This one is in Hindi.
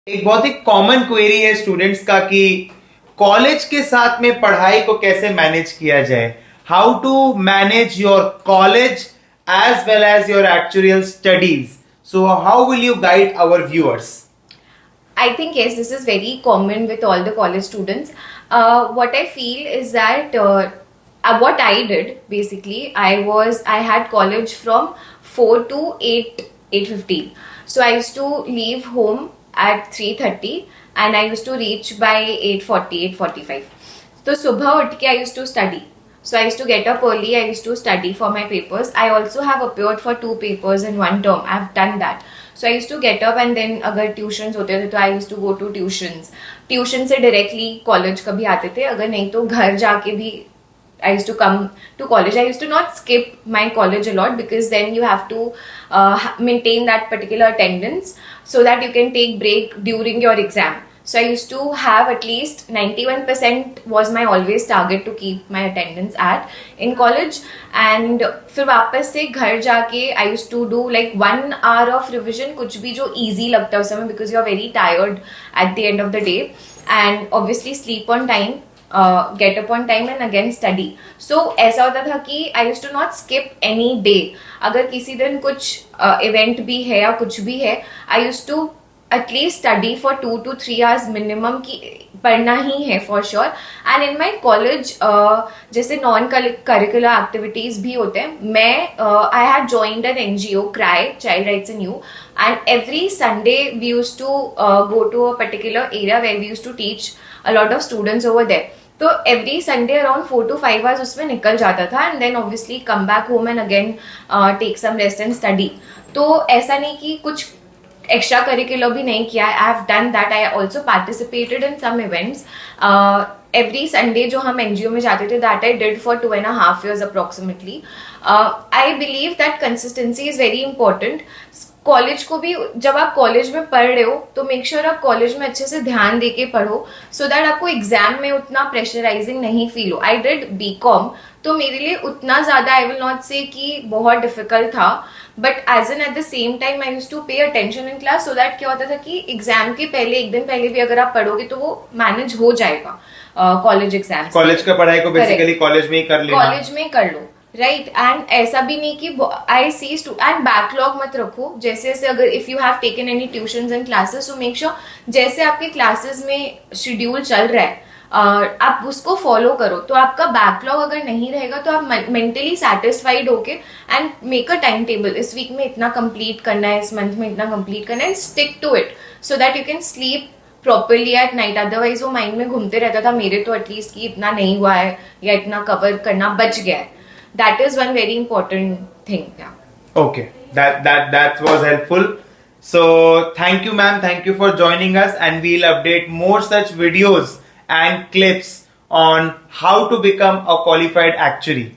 एक बहुत ही कॉमन क्वेरी है स्टूडेंट्स का कि कॉलेज के साथ में पढ़ाई को कैसे मैनेज किया जाए. How to manage your college as well as your actual studies. So how will you guide our viewers? I think yes, this is very common with all the college students. What I feel is that what I did basically, I had college from 4 to 8:15. So I used to leave home at 3:30 and I used to reach by 8:40, 8:45. So subha uth ke I used to study. So I used to get up early, I used to study for my papers. I also have appeared for 2 papers in one term. I've done that. So I used to get up and then अगर ट्यूशन्स होते थे तो I used to go to tuitions. Tuition से डायरेक्टली कॉलेज कभी आते थे, अगर नहीं तो घर जाके भी I used to come to college. I used to not skip my college a lot because then you have to maintain that particular attendance so that you can take break during your exam. So I used to have at least 91% was my always target to keep my attendance at in college. And फिर वापस से घर जाके I used to do like 1 hour of revision, कुछ भी जो easy लगता है उस समय because you are very tired at the end of the day, and obviously sleep on time, get up on time and again study. So ऐसा होता था कि I used to not skip any day. अगर किसी दिन कुछ event भी है या कुछ भी है, I used to at least study for 2 to 3 hours minimum की पढ़ना ही है for sure. And in my college जैसे non curricular activities भी होते हैं, मैं I had joined an NGO, CRY, Child Rights in You, and every Sunday we used to go to a particular area where we used to teach a lot of students over there. तो every Sunday around 4 to 5 hours उसमें निकल जाता था and then obviously come back home and again take some rest and study. तो ऐसा नहीं कि कुछ एक्स्ट्रा करिकुलर भी नहीं किया. I have done that. I also participated in some events. Every Sunday जो हम एनजीओ में जाते थे that I did for 2.5 years approximately. I believe that consistency is very important. College को भी जब आप कॉलेज में पढ़ रहे हो तो मेक श्योर आप कॉलेज में अच्छे से ध्यान देके पढ़ो सो दैट आपको एग्जाम में उतना प्रेशराइजिंग नहीं फील हो. आई डिड बीकॉम, तो मेरे लिए उतना ज्यादा आई विल नॉट से कि बहुत डिफिकल्ट था, but as an at the same time I used to pay attention in class so that क्या होता था कि एग्जाम के पहले एक दिन पहले भी अगर आप पढ़ोगे तो वो मैनेज हो जाएगा. कॉलेज एग्जाम, कॉलेज का पढ़ाई को बेसिकली कॉलेज में ही कर लेना, कॉलेज में कर लो. राइट. एंड ऐसा भी नहीं कि आई सी एंड बैकलॉग मत रखो. जैसे जैसे अगर if you have taken any tuitions and classes, so make sure जैसे आपके क्लासेस में शेड्यूल चल रहा है आप उसको फॉलो करो. तो आपका बैकलॉग अगर नहीं रहेगा तो आप मेंटली सेटिस्फाइड होके and make a time table. इस वीक में इतना कंप्लीट करना है, इस मंथ में इतना कंप्लीट करना है, and stick to it so that you can sleep properly at night. Otherwise वो माइंड में घूमते रहता था मेरे तो एटलीस्ट कि इतना नहीं हुआ है या इतना कवर करना बच गया है. That is one very important thing. Yeah. Okay, that was helpful. So thank you, ma'am. Thank you for joining us, and we'll update more such videos and clips on how to become a qualified actuary.